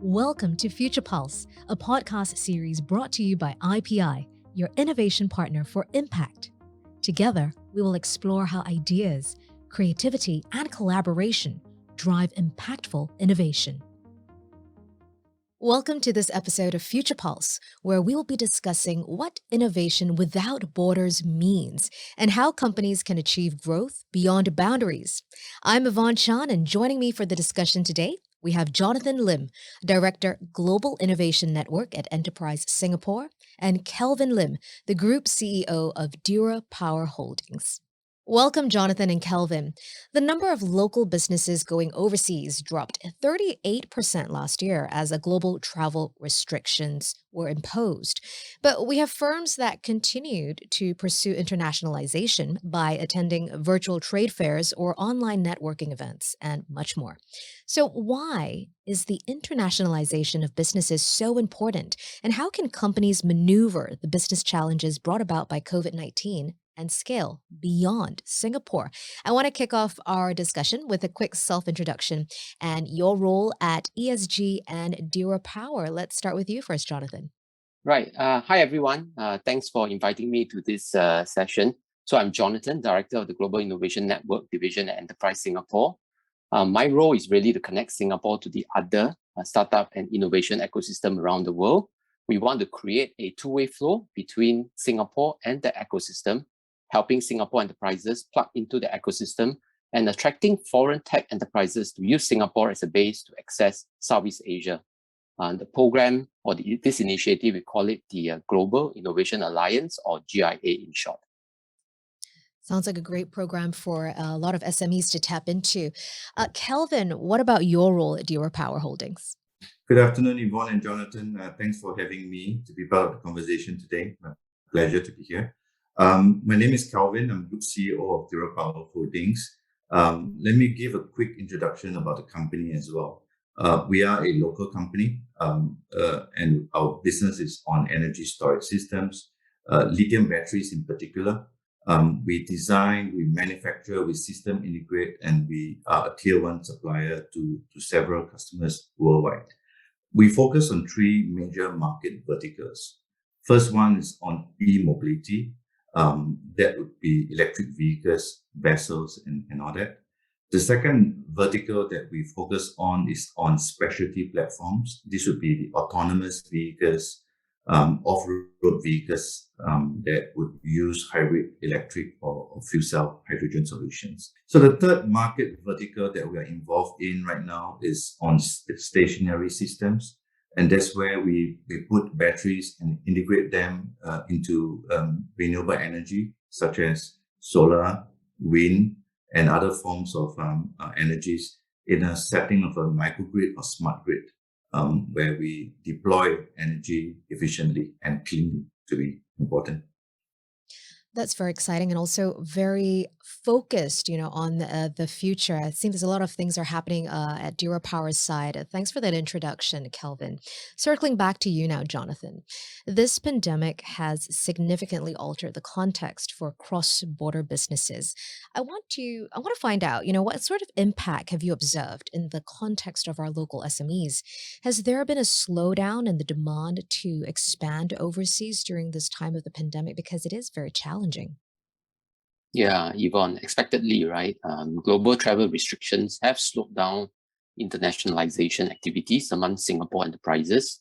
Welcome to Future Pulse, a podcast series brought to you by IPI, your innovation partner for impact. Together, we will explore how ideas, creativity, and collaboration drive impactful innovation. Welcome to this episode of Future Pulse, where we will be discussing what innovation without borders means and how companies can achieve growth beyond boundaries. I'm Yvonne Chan, and joining me for the discussion today, we have Jonathan Lim, Director, Global Innovation Network at Enterprise Singapore, and Kelvin Lim, the Group CEO of Durapower Holdings. Welcome, Jonathan and Kelvin. The number of local businesses going overseas dropped 38% last year as global travel restrictions were imposed. But we have firms that continued to pursue internationalization by attending virtual trade fairs or online networking events and much more. So, why is the internationalization of businesses so important? And how can companies maneuver the business challenges brought about by COVID-19 and scale beyond Singapore? I want to kick off our discussion with a quick self-introduction and your role at ESG and Durapower. Let's start with you first, Jonathan. Right. Hi, everyone. Thanks for inviting me to this session. So I'm Jonathan, Director of the Global Innovation Network Division at Enterprise Singapore. My role is really to connect Singapore to the other startup and innovation ecosystem around the world. We want to create a two-way flow between Singapore and the ecosystem, helping Singapore enterprises plug into the ecosystem and attracting foreign tech enterprises to use Singapore as a base to access Southeast Asia. The program or this initiative, we call it the Global Innovation Alliance, or GIA in short. Sounds like a great program for a lot of SMEs to tap into. Kelvin, what about your role at Durapower Holdings? Good afternoon, Yvonne and Jonathan. Thanks for having me to be part of the conversation today. My pleasure to be here. My name is Kelvin. I'm Group CEO of Durapower Holdings. Let me give a quick introduction about the company as well. We are a local company, and our business is on energy storage systems, lithium batteries in particular. We design, we manufacture, we system integrate, and we are a tier one supplier to several customers worldwide. We focus on three major market verticals. First one is on e-mobility. That would be electric vehicles, vessels, and all that. The second vertical that we focus on is on specialty platforms. This would be the autonomous vehicles, off-road vehicles that would use hybrid electric or fuel cell hydrogen solutions. So the third market vertical that we are involved in right now is on stationary systems. And that's where we put batteries and integrate them into renewable energy, such as solar, wind, and other forms of energies in a setting of a microgrid or smart grid, where we deploy energy efficiently and cleanly, to be important. That's very exciting and also very focused, on the future. It seems there's a lot of things are happening at Durapower's side. Thanks for that introduction, Kelvin. Circling back to you now, Jonathan. This pandemic has significantly altered the context for cross-border businesses. I want to find out, what sort of impact have you observed in the context of our local SMEs? Has there been a slowdown in the demand to expand overseas during this time of the pandemic? Because it is very challenging. Yeah, Yvonne, expectedly, right? Global travel restrictions have slowed down internationalization activities among Singapore enterprises.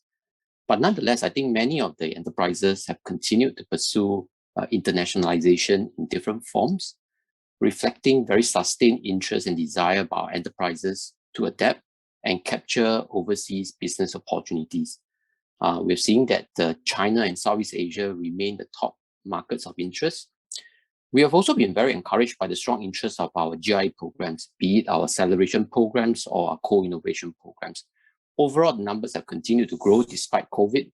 But nonetheless, I think many of the enterprises have continued to pursue internationalization in different forms, reflecting very sustained interest and desire by our enterprises to adapt and capture overseas business opportunities. We're seeing that China and Southeast Asia remain the top markets of interest. We have also been very encouraged by the strong interest of our GI programs, be it our acceleration programs or our co-innovation programs. Overall, the numbers have continued to grow despite COVID.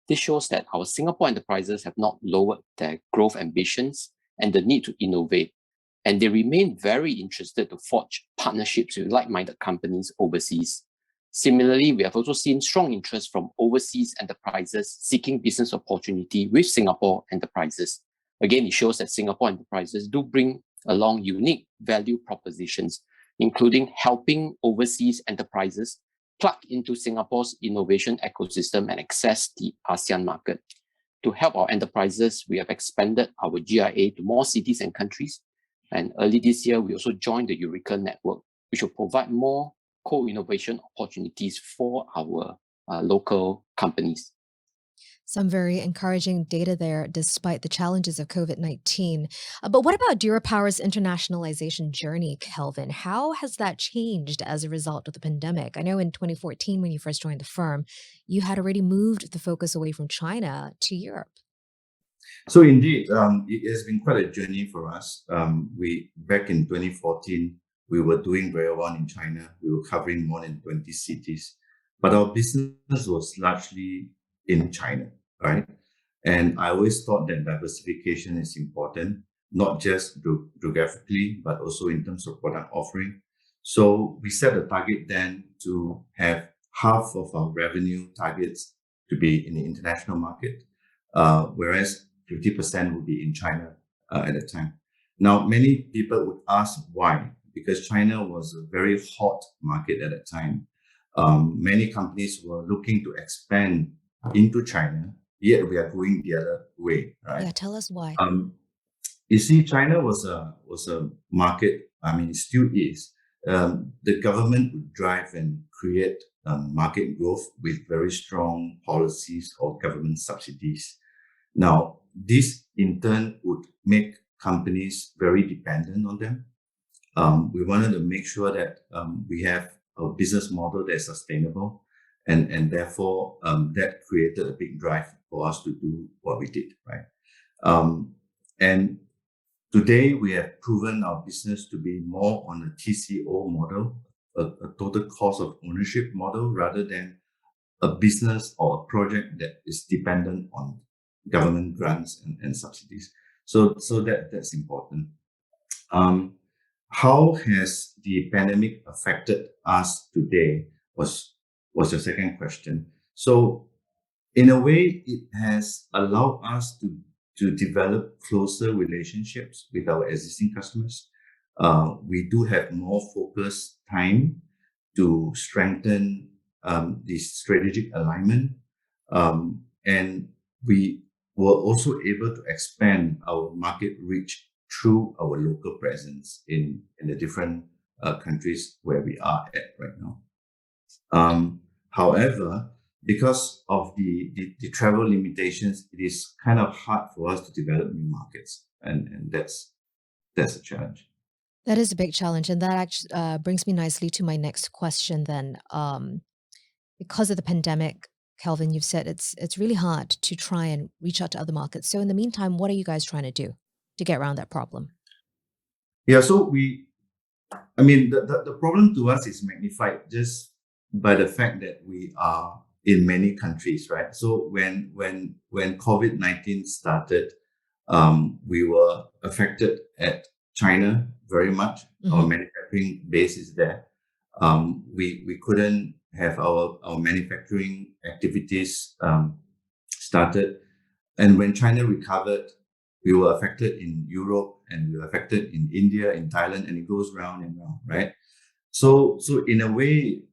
This shows that our Singapore enterprises have not lowered their growth ambitions and the need to innovate, and they remain very interested to forge partnerships with like-minded companies overseas. Similarly, we have also seen strong interest from overseas enterprises seeking business opportunity with Singapore enterprises. Again, it shows that Singapore enterprises do bring along unique value propositions, including helping overseas enterprises plug into Singapore's innovation ecosystem and access the ASEAN market. To help our enterprises, we have expanded our GIA to more cities and countries. And early this year, we also joined the Eureka Network, which will provide more co-innovation opportunities for our local companies. Some very encouraging data there, despite the challenges of COVID-19. But what about Durapower's internationalization journey, Kelvin? How has that changed as a result of the pandemic? I know in 2014, when you first joined the firm, you had already moved the focus away from China to Europe. So indeed, it has been quite a journey for us. We back in 2014, we were doing very well in China. We were covering more than 20 cities, but our business was largely in China, right? And I always thought that diversification is important, not just geographically, but also in terms of product offering. So we set a target then to have half of our revenue targets to be in the international market, whereas 50% would be in China at the time. Now, many people would ask why, because China was a very hot market at that time. Many companies were looking to expand into China, yet we are going the other way, right? Yeah, tell us why. You see, China was a market. I mean, it still is. The government would drive and create market growth with very strong policies or government subsidies. Now, this in turn would make companies very dependent on them. We wanted to make sure that we have a business model that's sustainable, and therefore that created a big drive for us to do what we did, right? And today we have proven our business to be more on a TCO model, a total cost of ownership model, rather than a business or a project that is dependent on government grants and subsidies. So that's important. How has the pandemic affected us today was your second question. So in a way, it has allowed us to develop closer relationships with our existing customers. We do have more focused time to strengthen the strategic alignment, and we were also able to expand our market reach through our local presence in the different countries where we are at right now. However, because of the travel limitations, it is kind of hard for us to develop new markets, and that's a challenge. That is a big challenge, and that actually brings me nicely to my next question then. Because of the pandemic, Kelvin, you've said it's really hard to try and reach out to other markets. So in the meantime, what are you guys trying to do to get around that problem? Yeah, so the problem to us is magnified just by the fact that we are in many countries, right? So when COVID-19 started, we were affected at China very much. Mm-hmm. Our manufacturing base is there. We couldn't have our manufacturing activities started. And when China recovered, we were affected in Europe, and we were affected in India, in Thailand, and it goes round and round, right? So in a way,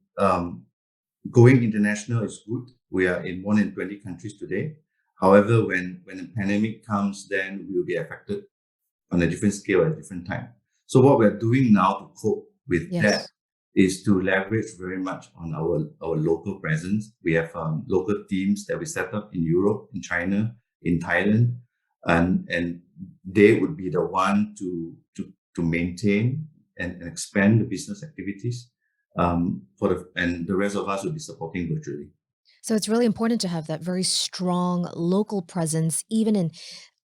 going international is good. We are in more than 20 countries today. However, when the pandemic comes, then we will be affected on a different scale at a different time. So what we're doing now to cope with that is to leverage very much on our local presence. We have local teams that we set up in Europe, in China, in Thailand, and they would be the one to maintain and expand the business activities. And the rest of us will be supporting virtually. So it's really important to have that very strong local presence, even in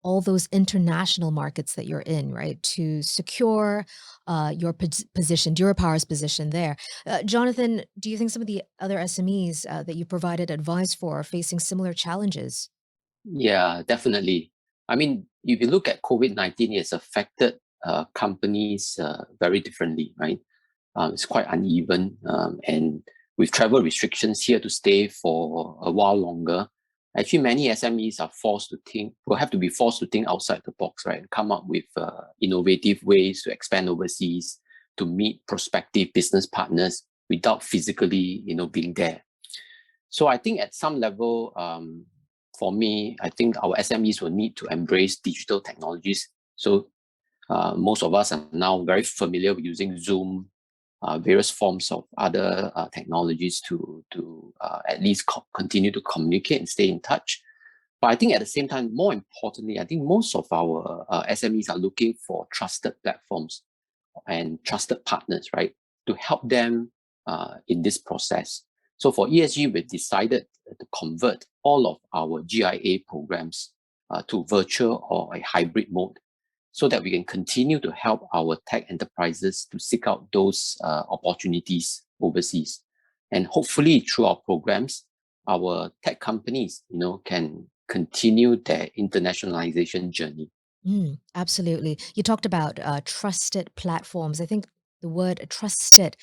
all those international markets that you're in, right? To secure your position, Durapower's position there. Jonathan, do you think some of the other SMEs that you provided advice for are facing similar challenges? Yeah, definitely. I mean, if you look at COVID-19, it's affected companies very differently, right? It's quite uneven, and with travel restrictions here to stay for a while longer, actually many SMEs will have to be forced to think outside the box, right? And come up with innovative ways to expand overseas, to meet prospective business partners without physically, being there. So I think at some level, for me, I think our SMEs will need to embrace digital technologies. So most of us are now very familiar with using Zoom, various forms of other technologies to at least continue to communicate and stay in touch. But I think at the same time, more importantly, I think most of our SMEs are looking for trusted platforms and trusted partners, right, to help them in this process. So for ESG, we've decided to convert all of our GIA programs to virtual or a hybrid mode, so that we can continue to help our tech enterprises to seek out those opportunities overseas. And hopefully through our programs, our tech companies, can continue their internationalization journey. Absolutely. You talked about trusted platforms. I think the word trusted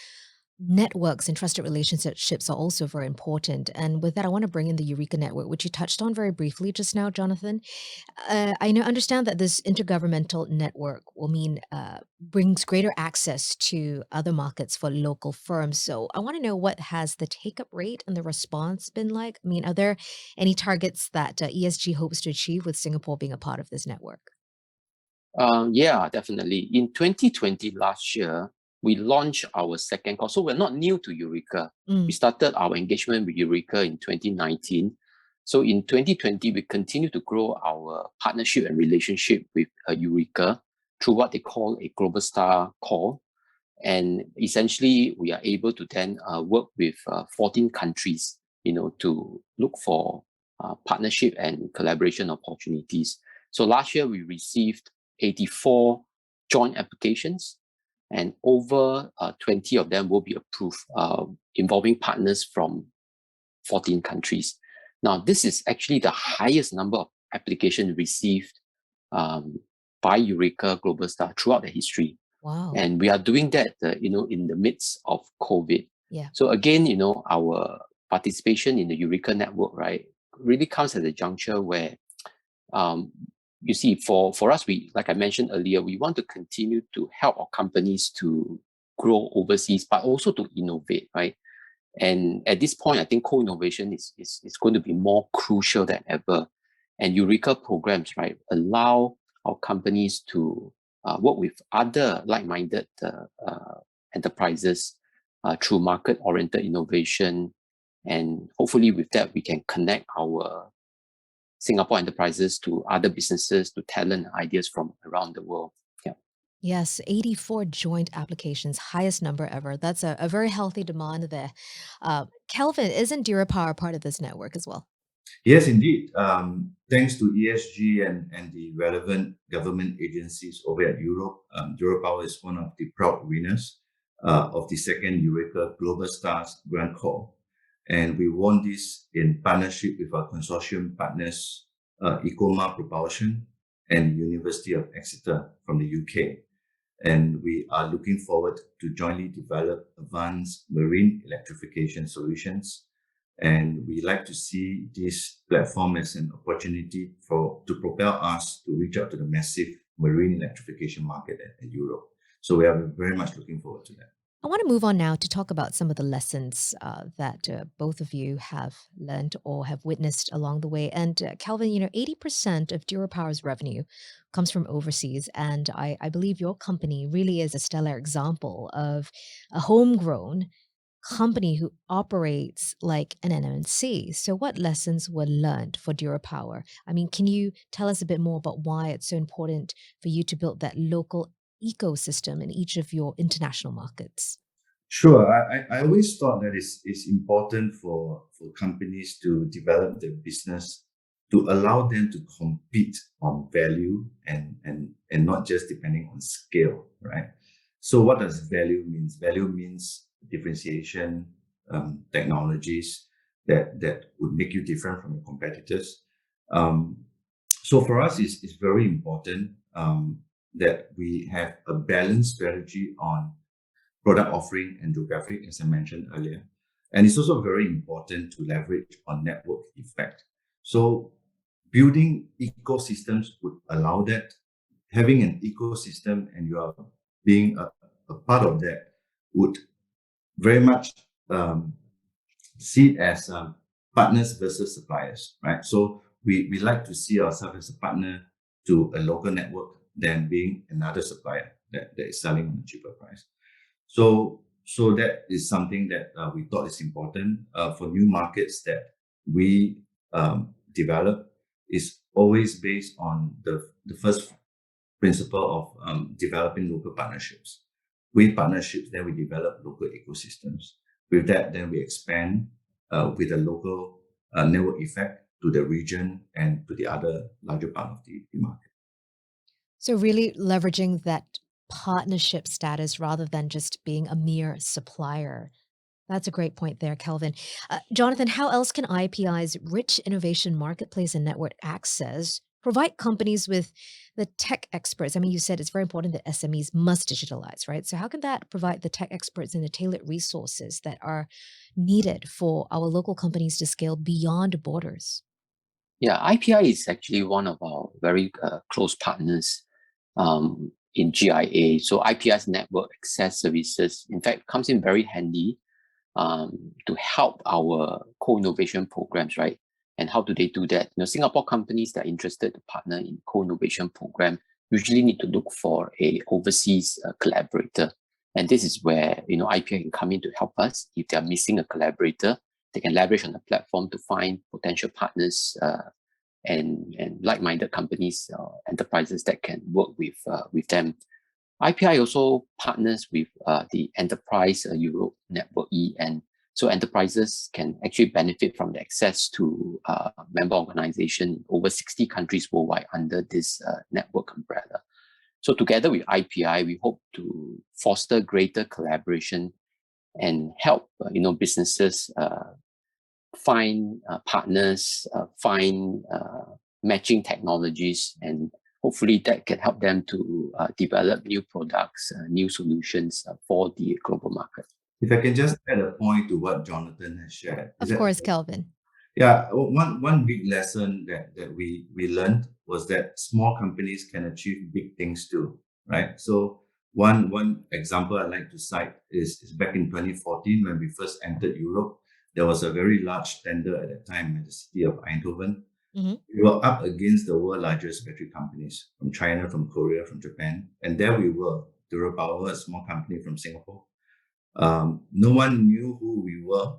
networks and trusted relationships are also very important. And with that, I want to bring in the Eureka Network, which you touched on very briefly just now, Jonathan. Understand that this intergovernmental network will mean brings greater access to other markets for local firms. So I want to know, what has the take-up rate and the response been like? I mean, are there any targets that ESG hopes to achieve with Singapore being a part of this network? Yeah, definitely. In 2020, last year, we launched our second call. So we're not new to Eureka. We started our engagement with Eureka in 2019. So in 2020, we continue to grow our partnership and relationship with Eureka through what they call a Global Star call. And essentially, we are able to then work with 14 countries, to look for partnership and collaboration opportunities. So last year, we received 84 joint applications, and over 20 of them will be approved, involving partners from 14 countries. Now, this is actually the highest number of applications received by Eureka Global Star throughout the history. Wow. And we are doing that, in the midst of COVID. Yeah. So again, our participation in the Eureka Network, right, really comes at a juncture where, you see, for us, like I mentioned earlier, we want to continue to help our companies to grow overseas, but also to innovate, right? And at this point, I think co-innovation is going to be more crucial than ever. And Eureka programs, right, allow our companies to work with other like-minded enterprises through market-oriented innovation. And hopefully with that, we can connect our Singapore enterprises to other businesses, to talent and ideas from around the world. Yeah. Yes, 84 joint applications, highest number ever. That's a very healthy demand there. Kelvin, isn't Durapower part of this network as well? Yes, indeed. Thanks to ESG and the relevant government agencies over at Europe, Durapower is one of the proud winners of the second Eureka Global Stars Grand Call. And we won this in partnership with our consortium partners, Ecoma Propulsion and University of Exeter from the UK. And we are looking forward to jointly develop advanced marine electrification solutions. And we like to see this platform as an opportunity to propel us to reach out to the massive marine electrification market in Europe. So we are very much looking forward to that. I want to move on now to talk about some of the lessons that both of you have learned or have witnessed along the way. And Kelvin, 80% of Durapower's revenue comes from overseas. And I believe your company really is a stellar example of a homegrown company who operates like an MNC. So what lessons were learned for Durapower? I mean, can you tell us a bit more about why it's so important for you to build that local ecosystem in each of your international markets? Sure. I always thought that it's important for companies to develop their business to allow them to compete on value and not just depending on scale, right? So what does value means? Value means differentiation, technologies that would make you different from your competitors. So for us, it's very important that we have a balanced strategy on product offering and geographic, as I mentioned earlier. And it's also very important to leverage on network effect. So building ecosystems would allow that. Having an ecosystem and you are being a part of that would very much see it as partners versus suppliers, right? So we like to see ourselves as a partner to a local network than being another supplier that is selling on a cheaper price. So that is something that we thought is important for new markets that we develop. Is always based on the first principle of developing local partnerships. With partnerships, then we develop local ecosystems. With that, then we expand with a local network effect to the region and to the other larger part of the market. So really leveraging that partnership status rather than just being a mere supplier. That's a great point there, Kelvin. Jonathan, how else can IPI's rich innovation marketplace and network access provide companies with the tech experts? I mean, you said it's very important that SMEs must digitalize, right? So how can that provide the tech experts and the tailored resources that are needed for our local companies to scale beyond borders? Yeah, IPI is actually one of our very close partners in GIA. So IPI's network access services, in fact, comes in very handy to help our co-innovation programs, right? And how do they do that? Singapore companies that are interested to partner in co-innovation program usually need to look for a overseas collaborator. And this is where, IPI can come in to help us. If they're missing a collaborator, they can leverage on the platform to find potential partners and like-minded companies or enterprises that can work with them. IPI also partners with the Enterprise Europe Network E, and so enterprises can actually benefit from the access to member organizations in over 60 countries worldwide under this network umbrella. So together with IPI, we hope to foster greater collaboration and help businesses find partners, find matching technologies, and hopefully that can help them to develop new products, new solutions for the global market. If I can just add a point to what Jonathan has shared. Of course, Kelvin. Yeah, one big lesson that we learned was that small companies can achieve big things too, right? So one example I like to cite is back in 2014 when we first entered Europe. There was a very large tender at that time in the city of Eindhoven. Mm-hmm. We were up against the world's largest battery companies from China, from Korea, from Japan. And there we were, Durapowers, a small company from Singapore. No one knew who we were,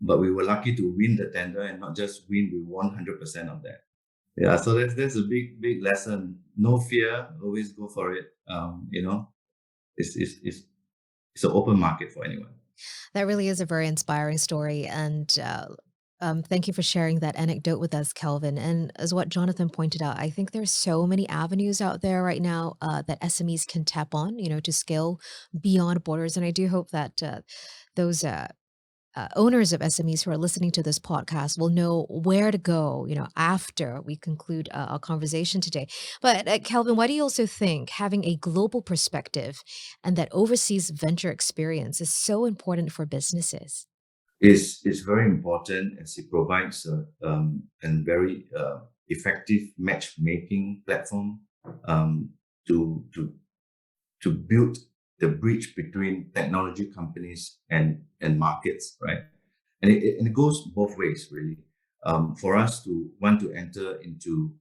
but we were lucky to win the tender, and not just win, we won 100% of that. Yeah, so that's a big lesson. No fear, always go for it. It's an open market for anyone. That really is a very inspiring story. And thank you for sharing that anecdote with us, Kelvin. And as what Jonathan pointed out, I think there's so many avenues out there right now that SMEs can tap on, to scale beyond borders. And I do hope that those owners of SMEs who are listening to this podcast will know where to go, after we conclude our conversation today. But Kelvin, why do you also think having a global perspective and that overseas venture experience is so important for businesses? It's very important as it provides a very effective matchmaking platform to build the bridge between technology companies and markets, right? And it goes both ways, really. For us to want to enter into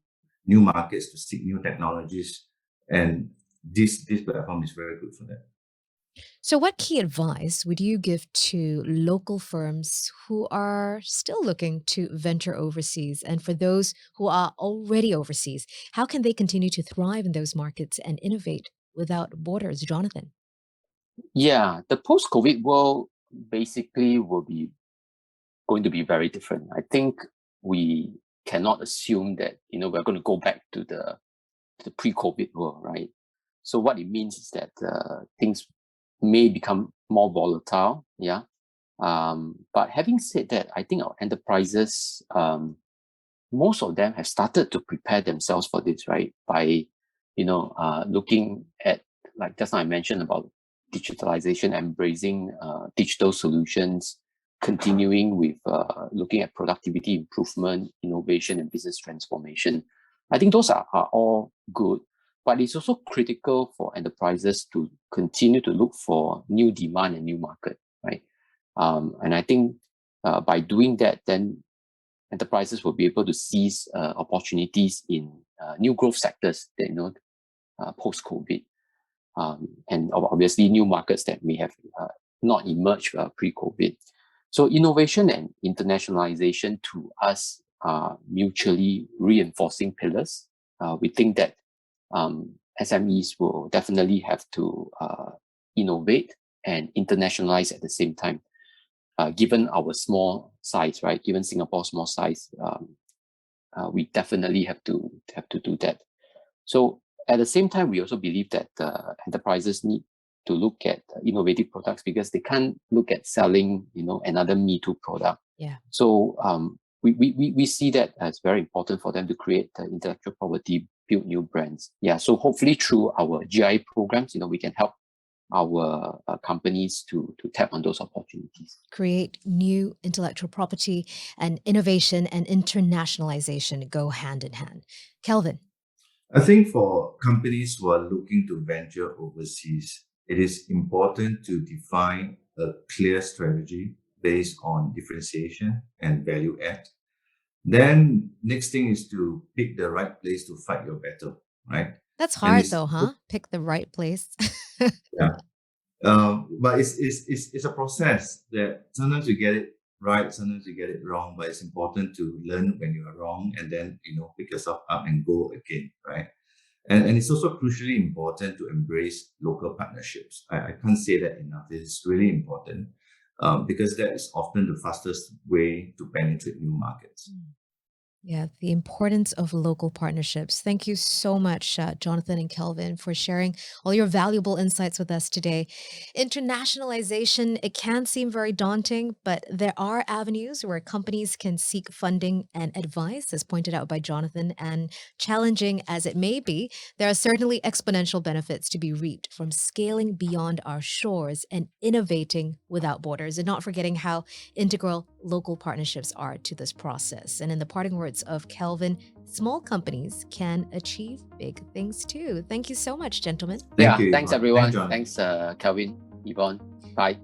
new markets, to seek new technologies, and this platform is very good for that. So, what key advice would you give to local firms who are still looking to venture overseas? And for those who are already overseas, how can they continue to thrive in those markets and innovate without borders? Jonathan. Yeah, the post-COVID world basically will be going to be very different. I think we cannot assume that we're going to go back to the pre-COVID world, right? So what it means is that things may become more volatile, yeah. But having said that, I think our enterprises, most of them have started to prepare themselves for this, right? By looking at, like just now I mentioned about digitalization, embracing digital solutions, continuing with looking at productivity improvement, innovation, and business transformation. I think those are all good. but it's also critical for enterprises to continue to look for new demand and new market, right? And I think by doing that, then enterprises will be able to seize opportunities in new growth sectors that post-COVID, and obviously new markets that may have not emerged pre-COVID. So innovation and internationalization to us are mutually reinforcing pillars. We think that SMEs will definitely have to innovate and internationalize at the same time. Given our small size, right? Given Singapore's small size, we definitely have to do that. So at the same time, we also believe that enterprises need to look at innovative products because they can't look at selling, another Me Too product. Yeah. So we see that as very important for them to create intellectual property, build new brands. Yeah. So hopefully through our GI programs, we can help our companies to tap on those opportunities. Create new intellectual property, and innovation and internationalization go hand in hand. Kelvin. I think for companies who are looking to venture overseas, it is important to define a clear strategy based on differentiation and value add. Then next thing is to pick the right place to fight your battle, right? That's And hard it's though, huh? Pick the right place. yeah. But it's a process that sometimes you get it right, sometimes you get it wrong, but it's important to learn when you are wrong and then pick yourself up and go again, right? And it's also crucially important to embrace local partnerships. I can't say that enough. It's really important because that is often the fastest way to penetrate new markets. Yeah, the importance of local partnerships. Thank you so much, Jonathan and Kelvin, for sharing all your valuable insights with us today. Internationalization, it can seem very daunting, but there are avenues where companies can seek funding and advice, as pointed out by Jonathan. And challenging as it may be, there are certainly exponential benefits to be reaped from scaling beyond our shores and innovating without borders, and not forgetting how integral local partnerships are to this process. And in the parting words of Kelvin, small companies can achieve big things too. Thank you so much, gentlemen. Thank you, Thanks Yvonne. everyone. Thanks, Thanks, Kelvin, Yvonne. Bye.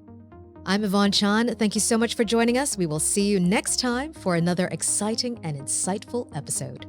I'm Yvonne Chan. Thank you so much for joining us. We will see you next time for another exciting and insightful episode.